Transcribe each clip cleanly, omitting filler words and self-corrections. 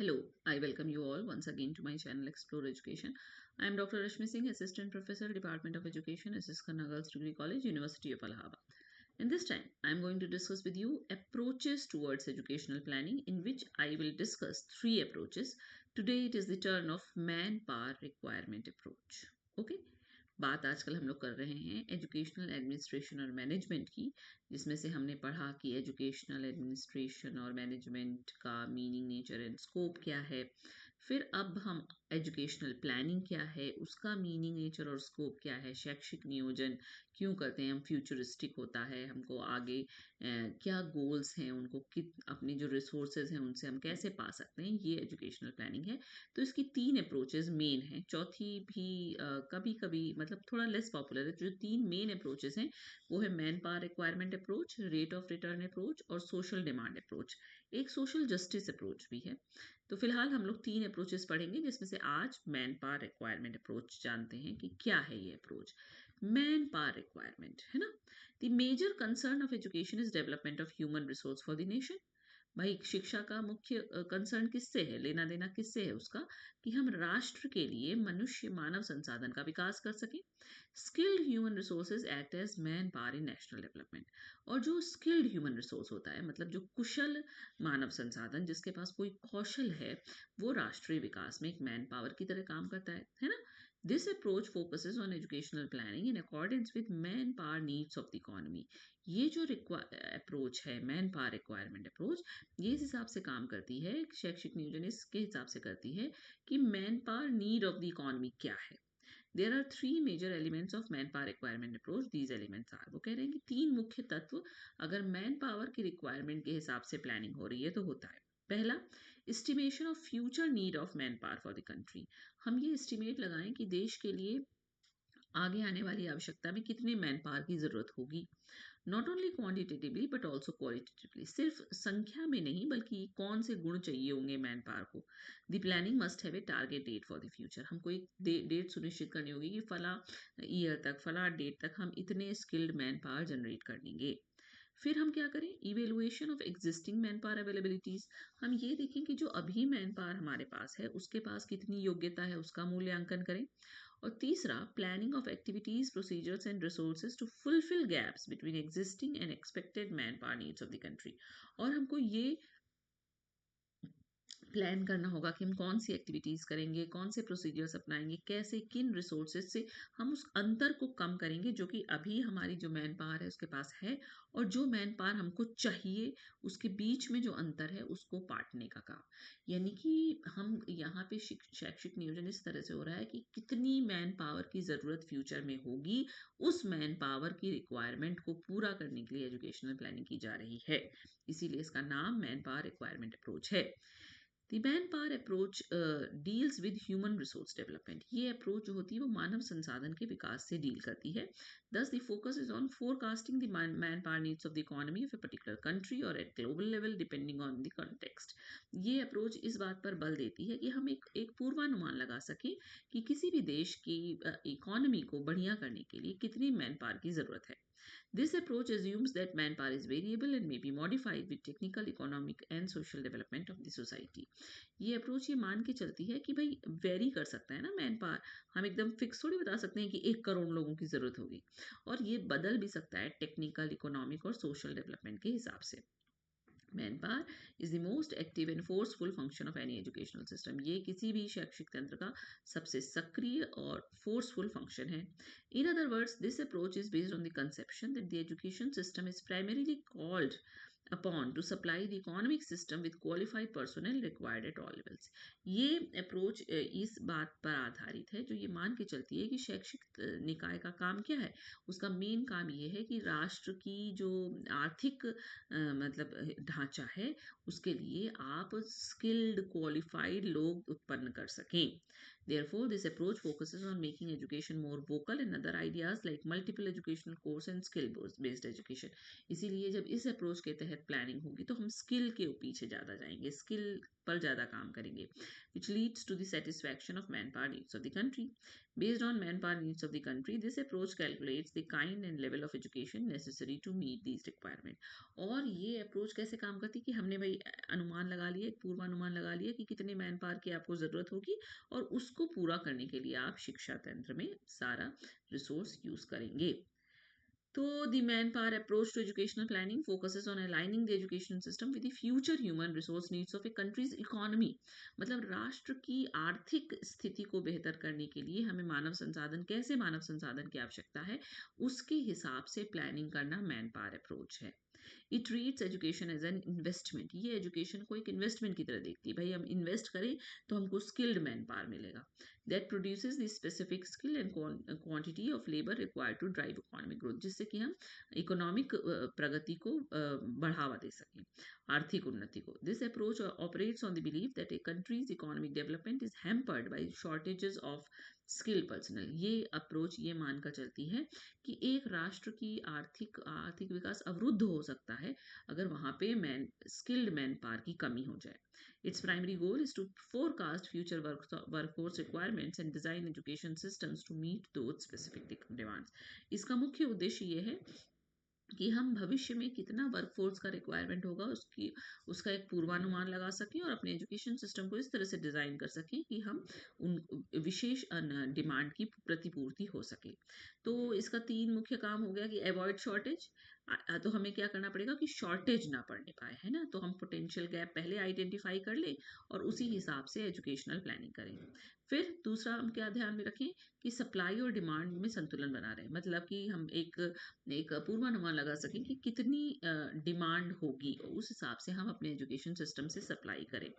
Hello, I welcome you all once again to my channel Explore Education. I am Dr. Rashmi Singh, Assistant Professor, Department of Education, SS Khanna Girls Degree College, University of Allahabad. In this time, I am going to discuss with you approaches towards educational planning, in which I will discuss three approaches. Today it is the turn of manpower requirement approach. Okay. बात आजकल हम लोग कर रहे हैं educational administration और management की, जिसमें से हमने पढ़ा कि एजुकेशनल एडमिनिस्ट्रेशन और मैनेजमेंट का मीनिंग, नेचर एंड स्कोप क्या है। फिर अब हम एजुकेशनल प्लानिंग क्या है, उसका मीनिंग, नेचर और स्कोप क्या है, शैक्षिक नियोजन क्यों करते हैं हम, फ्यूचरिस्टिक होता है, हमको आगे क्या गोल्स हैं, उनको अपनी जो रिसोर्सेज हैं उनसे हम कैसे पा सकते हैं, ये एजुकेशनल प्लानिंग है। तो इसकी तीन अप्रोचेज मेन हैं, चौथी भी कभी कभी मतलब थोड़ा लेस पॉपुलर है। जो तीन मेन अप्रोचेस हैं वो है man power requirement approach, rate of return approach और सोशल डिमांड अप्रोच। एक सोशल जस्टिस अप्रोच भी है। तो फिलहाल हम लोग तीन अप्रोचेस पढ़ेंगे, जिसमें से आज मैन पावर रिक्वायरमेंट अप्रोच जानते हैं कि क्या है ये अप्रोच। मैन पावर रिक्वायरमेंट है ना, the major concern of education is development of human resource for the nation. भाई शिक्षा का मुख्य कंसर्न किससे है, लेना देना किससे है उसका, कि हम राष्ट्र के लिए मनुष्य मानव संसाधन का विकास कर सकें। Skilled human resources act as man power in national development. और जो स्किल्ड ह्यूमन रिसोर्स होता है, मतलब जो कुशल मानव संसाधन, जिसके पास कोई कौशल है, वो राष्ट्रीय विकास में एक मैन पावर की तरह काम करता है ना। This approach focuses on educational planning in accordance with man power needs of the economy. ये जो अप्रोच है, मैन पावर रिक्वायरमेंट अप्रोच, ये इस हिसाब से काम करती है, शैक्षिक नियोजन इसके हिसाब से करती है कि man power need of the economy क्या है। There are three major elements of man power requirement approach. These elements are, वो कह रहे हैं कि तीन मुख्य तत्व अगर मैन पावर की रिक्वायरमेंट के हिसाब से प्लानिंग हो रही है तो होता है। पहला, estimation of future need of man power for the country. हम ये एस्टिमेट लगाएं कि देश के लिए आगे आने वाली आवश्यकता में कितने मैन पावर की जरूरत होगी। Not only quantitatively but also qualitatively, सिर्फ संख्या में नहीं बल्कि कौन से गुण चाहिए होंगे मैन पावर को। The planning must have a target date for the future. हमको एक डेट सुनिश्चित करनी होगी कि फला ईयर तक, फला डेट तक हम इतने स्किल्ड मैन पावर जनरेट कर लेंगे। फिर हम क्या करें, evaluation of existing man power availabilities. हम ये देखें कि जो अभी मैन पावर हमारे पास है उसके पास कितनी योग्यता है, उसका मूल्यांकन करें। और तीसरा, planning of activities, procedures and resources to fulfil gaps between existing and expected man power needs of the country. और हमको ये प्लान करना होगा कि हम कौन सी एक्टिविटीज़ करेंगे, कौन से प्रोसीजर्स अपनाएंगे, कैसे, किन रिसोर्सेज से हम उस अंतर को कम करेंगे जो कि अभी हमारी जो मैन पावर है उसके पास है, और जो मैन पावर हमको चाहिए, उसके बीच में जो अंतर है उसको पाटने का काम। यानी कि हम यहाँ पे शैक्षिक नियोजन इस तरह से हो रहा है कि कितनी मैन पावर की ज़रूरत फ्यूचर में होगी, उस मैन पावर की रिक्वायरमेंट को पूरा करने के लिए एजुकेशनल प्लानिंग की जा रही है। इसीलिए इसका नाम मैन पावर रिक्वायरमेंट अप्रोच है। The man power approach deals with human resource development. ये अप्रोच जो होती है वो मानव संसाधन के विकास से डील करती है। Thus the focus is on forecasting the man power needs of the economy of a particular country और at global level depending on the context. ये अप्रोच इस बात पर बल देती है कि हम एक पूर्वानुमान लगा सकें कि किसी भी देश की इकोनॉमी को बढ़िया करने के लिए कितनी मैन पावर की जरूरत है। This approach assumes that manpower is variable and may be modified with technical, economic and social development of the society. ये अप्रोच ये मान के चलती है कि भाई वेरी कर सकता है ना मैन पावर, हम एकदम फिक्स थोड़ी बता सकते हैं कि 1 करोड़ लोगों की जरूरत होगी, और ये बदल भी सकता है टेक्निकल, इकोनॉमिक और सोशल डेवलपमेंट के हिसाब से। Manpower is the most active and forceful function of any educational system. ये किसी भी शैक्षिक तंत्र का सबसे सक्रिय और फोर्सफुल फंक्शन है। In other words, this approach is based on the conception that the education system is primarily called upon to supply the economic system with qualified personnel required at all levels. ये approach इस बात पर आधारित है, जो ये मान के चलती है कि शैक्षिक निकाय का काम क्या है। उसका मेन काम ये है कि राष्ट्र की जो आर्थिक मतलब ढांचा है, उसके लिए आप स्किल्ड क्वालिफाइड लोग उत्पन्न कर सकें। Therefore, this approach focuses on making education more vocal and other ideas like multiple educational course and skill based education. इसीलिए जब इस अप्रोच के तहत तहत प्लानिंग होगी तो हम स्किल के पीछे ज़्यादा जाएंगे, स्किल पर ज़्यादा काम करेंगे, which leads to the satisfaction of manpower needs of the country. Based on manpower needs of the country, this approach calculates the kind and level of education necessary to meet these requirements. और ये approach कैसे काम करती है कि हमने भाई अनुमान लगा लिया, एक पूर्वानुमान लगा लिया कि कितने मैन पावर की आपको ज़रूरत होगी और उसको पूरा करने के लिए आप शिक्षा तंत्र में सारा रिसोर्स यूज़ करेंगे. So, the manpower approach to educational planning focuses on aligning the education system with the future human resource needs of a country's economy. मतलब राष्ट्र की आर्थिक स्थिति को बेहतर करने के लिए हमें मानव संसाधन, कैसे मानव संसाधन की आवश्यकता है, उसके हिसाब से प्लानिंग करना मैन पावर अप्रोच है. It treats education as an investment. ये एजुकेशन को एक इन्वेस्टमेंट की तरह देखती है. भाई हम इन्वेस्ट करें तो हमको स्किल्ड मैन पावर मिलेगा that produces the specific skill and quantity of labour required to drive economic growth, जिससे कि हम इकोनॉमिक प्रगति को बढ़ावा दे सकें, आर्थिक उन्नति को. This approach operates on the believe that a country's economic development is hampered by shortages of skill personnel. ये अप्रोच ये मानकर चलती है कि एक राष्ट्र की आर्थिक विकास अवरुद्ध हो सकता है अगर वहाँ पे स्किल्ड मैन पावर की कमी हो जाए. Its primary goal is to forecast future workforce requirements and design education systems to meet those specific demands. इसका मुख्य उद्देश्य ये है कि हम भविष्य में कितना वर्कफोर्स का रिक्वायरमेंट होगा उसका एक पूर्वानुमान लगा सकें और अपने एजुकेशन सिस्टम को इस तरह से डिज़ाइन कर सकें कि हम उन विशेष डिमांड की प्रतिपूर्ति हो सके. तो इसका 3 मुख्य काम हो गया कि अवॉइड शॉर्टेज. तो हमें क्या करना पड़ेगा कि शॉर्टेज ना पड़ने पाए, है ना. तो हम पोटेंशियल गैप पहले आइडेंटिफाई कर लें और उसी हिसाब से एजुकेशनल प्लानिंग करें. फिर दूसरा हम क्या ध्यान में रखें कि सप्लाई और डिमांड में संतुलन बना रहे, मतलब कि हम एक पूर्वानुमान लगा सकें कि कितनी डिमांड होगी और उस हिसाब से हम अपने एजुकेशन सिस्टम से सप्लाई करें.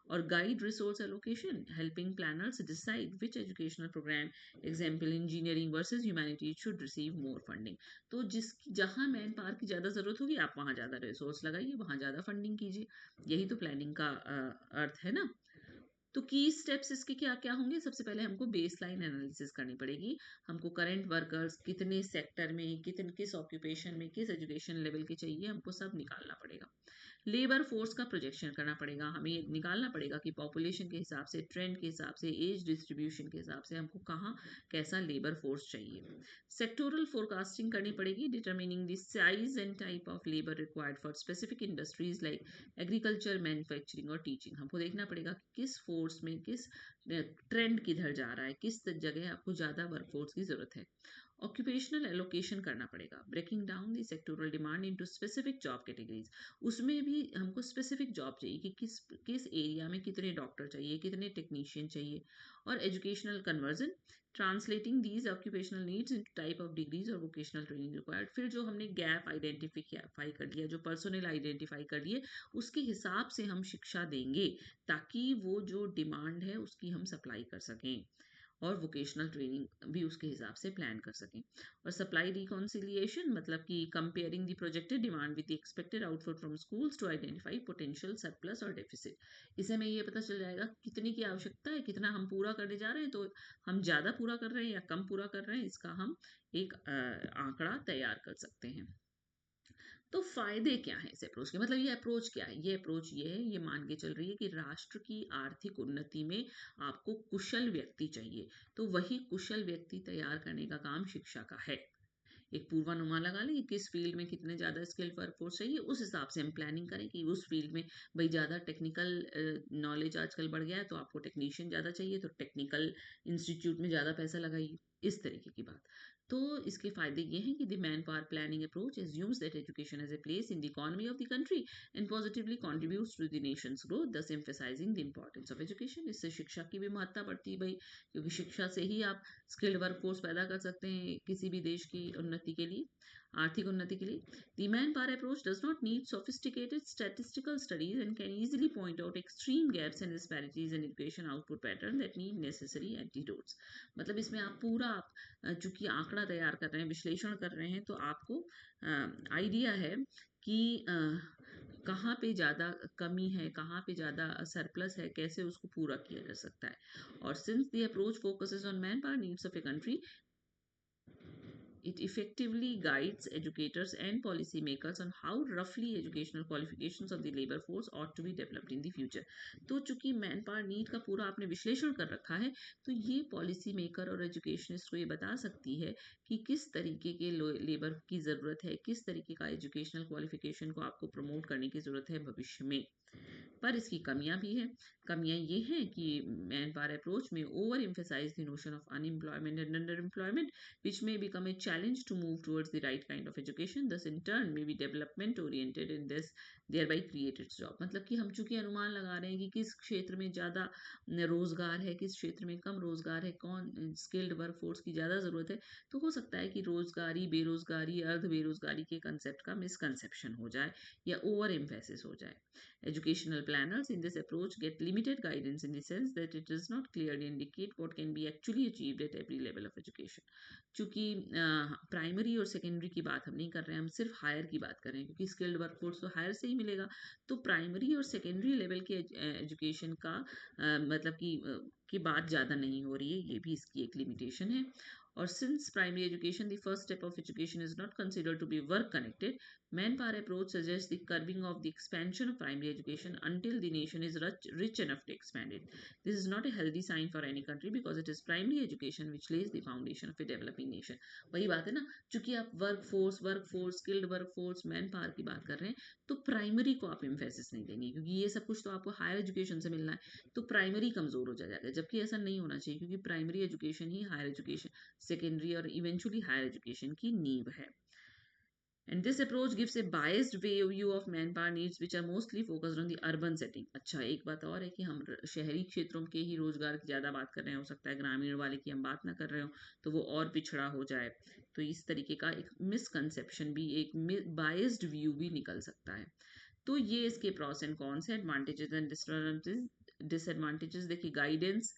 और guide resource allocation, helping planners decide which educational program, example engineering versus humanities, should receive more funding. तो जहाँ मैन पावर की ज़्यादा ज़रूरत होगी आप वहाँ ज़्यादा रिसोर्स लगाइए, वहाँ ज़्यादा फंडिंग कीजिए. यही तो प्लानिंग का अर्थ है ना. तो की स्टेप्स इसके क्या क्या होंगे. सबसे पहले हमको बेस लाइन एनालिसिस करनी पड़ेगी. हमको करंट वर्कर्स कितने सेक्टर में, किस ऑक्यूपेशन में, किस एजुकेशन लेवल के चाहिए, हमको सब निकालना पड़ेगा. लेबर फोर्स का प्रोजेक्शन करना पड़ेगा. हमें निकालना पड़ेगा कि पॉपुलेशन के हिसाब से, ट्रेंड के हिसाब से, एज डिस्ट्रीब्यूशन के हिसाब से हमको कहाँ कैसा लेबर फोर्स चाहिए. सेक्टोरल फोरकास्टिंग करनी पड़ेगी, determining the size and type of labour required for specific industries like agriculture, manufacturing और टीचिंग. हमको देखना पड़ेगा कि किस फोर्स में किस ट्रेंड किधर जा रहा है, किस जगह आपको ज़्यादा वर्कफोर्स की ज़रूरत है. ऑक्यूपेशनल एलोकेशन करना पड़ेगा, breaking down the sectoral demand into specific job categories. उसमें भी हमको स्पेसिफिक जॉब चाहिए कि किस एरिया में कितने डॉक्टर चाहिए, कितने टेक्नीशियन चाहिए. और educational conversion, translating these occupational needs in type of degrees और वोकेशनल ट्रेनिंग रिक्वायर्ड. फिर जो हमने गैप आइडेंटिफाई कर लिया, जो पर्सनल आइडेंटिफाई कर लिए, उसके हिसाब से हम शिक्षा देंगे ताकि वो जो डिमांड है उसकी हम सप्लाई कर सकें और वोकेशनल ट्रेनिंग भी उसके हिसाब से प्लान कर सकें. और सप्लाई रिकॉन्सिलिएशन, मतलब कि comparing the projected demand with the expected output from schools to identify potential surplus और डेफिसिट. इससे हमें ये पता चल जाएगा कितने की आवश्यकता है, कितना हम पूरा करने जा रहे हैं, तो हम ज़्यादा पूरा कर रहे हैं या कम पूरा कर रहे हैं, इसका हम एक आंकड़ा तैयार कर सकते हैं. तो फायदे क्या हैं इस अप्रोच के, मतलब ये अप्रोच क्या है. ये अप्रोच ये है, ये मान के चल रही है कि राष्ट्र की आर्थिक उन्नति में आपको कुशल व्यक्ति चाहिए, तो वही कुशल व्यक्ति तैयार करने का काम शिक्षा का है. एक पूर्वानुमान लगा लें कि किस फील्ड में कितने ज़्यादा स्किल्ड वर्कफोर्स चाहिए, उस हिसाब से हम प्लानिंग करें कि उस फील्ड में भाई ज़्यादा टेक्निकल नॉलेज आजकल बढ़ गया है तो आपको टेक्नीशियन ज़्यादा चाहिए, तो टेक्निकल इंस्टीट्यूट में ज़्यादा पैसा लगाइए, इस तरीके की बात. तो इसके फायदे ये हैं कि the man power planning approach assumes that education as a place in the economy of the country and positively contributes to the nation's growth, thus emphasizing the importance of education. इससे शिक्षा की भी महत्ता बढ़ती है भाई, क्योंकि शिक्षा से ही आप स्किल्ड वर्कफोर्स पैदा कर सकते हैं किसी भी देश की उन्नति के लिए, आर्थिक उन्नति के लिए. The manpower approach does not need sophisticated statistical studies and can easily point out extreme gaps and disparities in education output pattern that need necessary antidotes. मतलब इसमें आप पूरा चूंकि आंकड़ा तैयार कर रहे हैं, विश्लेषण कर रहे हैं, तो आपको आइडिया है कि कहाँ पे ज़्यादा कमी है, कहाँ पे ज़्यादा सरप्लस है, कैसे उसको पूरा किया जा सकता है. और since the approach focuses on man power needs of a country, It effectively guides educators and policymakers on how roughly educational qualifications of the labor force ought to be developed in the future. तो चूंकि man power need का पूरा आपने विश्लेषण कर रखा है, तो ये पॉलिसी मेकर और एजुकेशनिस्ट को ये बता सकती है कि किस तरीके के लेबर की ज़रूरत है, किस तरीके का एजुकेशनल क्वालिफिकेशन को आपको प्रमोट करने की ज़रूरत है भविष्य में। पर इसकी कमियां भी हैं। कमियां ये हैं कि मैन पावर अप्रोच में over emphasize the notion of unemployment and underemployment, which may become a challenge to move towards the right kind of education, thus in turn may be development oriented in this thereby created job। मतलब कि हम चूंकि अनुमान लगा रहे हैं कि किस क्षेत्र में ज़्यादा रोजगार है, किस क्षेत्र में कम रोजगार है, कौन स्किल्ड वर्क फोर्स की ज़्यादा ज़रूरत है, तो हो सकता है कि रोजगारी, बेरोजगारी, अर्ध बेरोजगारी के कंसेप्ट का मिसकंसेप्शन हो जाए या ओवर एम्फेसिस हो जाए। Educational planners in this approach get limited guidance in the sense that it does not clearly indicate what can be actually achieved at every level of education। चूंकि primary और secondary की बात हम नहीं कर रहे हैं, हम सिर्फ हायर की बात कर रहे हैं, क्योंकि स्किल्ड वर्कफोर्स तो हायर से ही मिलेगा। तो प्राइमरी और सेकेंडरी लेवल के एजुकेशन का मतलब की बात ज़्यादा नहीं हो रही है, ये भी इसकी एक लिमिटेशन है। और since primary education, the first step of education, is not considered to be work connected, manpower approach suggests the curbing of the expansion of primary education until the nation is rich enough to expand it। This is not a healthy sign for any country because it is primary education which lays the foundation of a developing nation। वही बात है ना, चूंकि आप work force skilled work force man power की बात कर रहे हैं, तो प्राइमरी को आप एम्फेसिस नहीं देंगे, क्योंकि ये सब कुछ तो आपको हायर एजुकेशन से मिलना है, तो प्राइमरी कमजोर हो जाएगा। जबकि ऐसा नहीं होना चाहिए, क्योंकि प्राइमरी एजुकेशन ही हायर एजुकेशन, सेकेंडरी और इवेंचुअली हायर एजुकेशन की नींव है। And this approach gives a biased view of manpower needs which are mostly focused on the urban setting। अच्छा, एक बात और है कि हम शहरी क्षेत्रों के ही रोजगार की ज़्यादा बात कर रहे हैं, हो सकता है ग्रामीण वाले की हम बात ना कर रहे हो, तो वो और पिछड़ा हो जाए। तो इस तरीके का एक मिसकंसेप्शन भी, एक बायस्ड व्यू भी निकल सकता है। तो ये इसके प्रॉस एंड कॉन्स है, एडवांटेजेस एंड डिसएडवांटेजेस। देखिए, गाइडेंस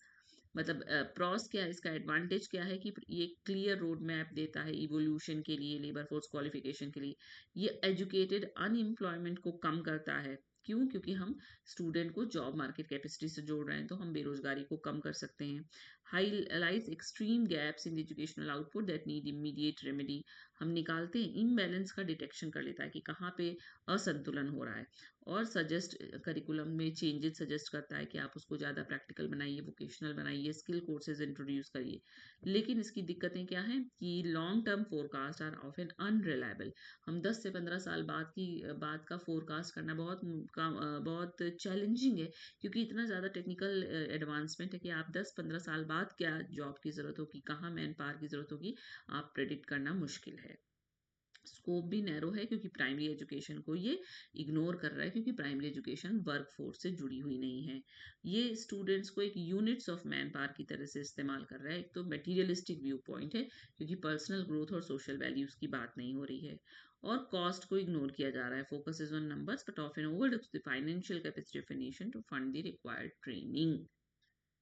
मतलब प्रॉस क्या है, इसका एडवांटेज क्या है कि ये क्लियर रोड मैप देता है इवोल्यूशन के लिए, लेबर फोर्स क्वालिफिकेशन के लिए। ये एजुकेटेड अनएम्प्लॉयमेंट को कम करता है। क्यों? क्योंकि हम स्टूडेंट को जॉब मार्केट कैपेसिटी से जोड़ रहे हैं, तो हम बेरोजगारी को कम कर सकते हैं। Highlights extreme gaps in the educational output that need immediate remedy. हम निकालते हैं, इम्बैलेंस का डिटेक्शन कर लेता है कि कहाँ पे असंतुलन हो रहा है, और सजेस्ट करिकुलम में चेंजेस सजेस्ट करता है कि आप उसको ज़्यादा प्रैक्टिकल बनाइए, वोकेशनल बनाइए, स्किल कोर्सेज इंट्रोड्यूस करिए। लेकिन इसकी दिक्कतें क्या हैं कि long term forecast are often unreliable. हम 10 से 15 साल बाद का फोरकास्ट करना बहुत चैलेंजिंग है, क्योंकि इतना ज़्यादा टेक्निकल एडवांसमेंट है कि आप 10-15 साल बाद क्या जॉब की ज़रूरत होगी, कहाँ मैन पावर की ज़रूरत होगी, आप प्रेडिक्ट करना मुश्किल है। स्कोप भी नैरो है, क्योंकि प्राइमरी एजुकेशन को ये इग्नोर कर रहा है, क्योंकि प्राइमरी एजुकेशन वर्क फोर्स से जुड़ी हुई नहीं है। ये स्टूडेंट्स को एक यूनिट्स ऑफ मैन पावर की तरह से इस्तेमाल कर रहा है। एक तो मटेरियलिस्टिक व्यू पॉइंट है, क्योंकि पर्सनल ग्रोथ और सोशल वैल्यूज की बात नहीं हो रही है, और कॉस्ट को इग्नोर किया जा रहा है। Focus is on numbers but often overlooks the financial capacity of a nation to fund the required training.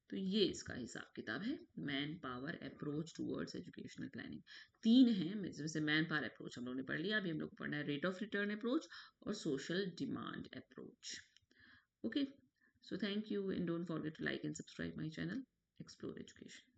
तो ये इसका हिसाब किताब है, man power approach towards educational planning. 3 हैं, जैसे मैन पावर अप्रोच हम लोगों ने पढ़ लिया, अभी हम लोग को पढ़ना है रेट ऑफ रिटर्न अप्रोच और social demand approach. Okay, so thank you and don't forget to like and subscribe my channel explore education.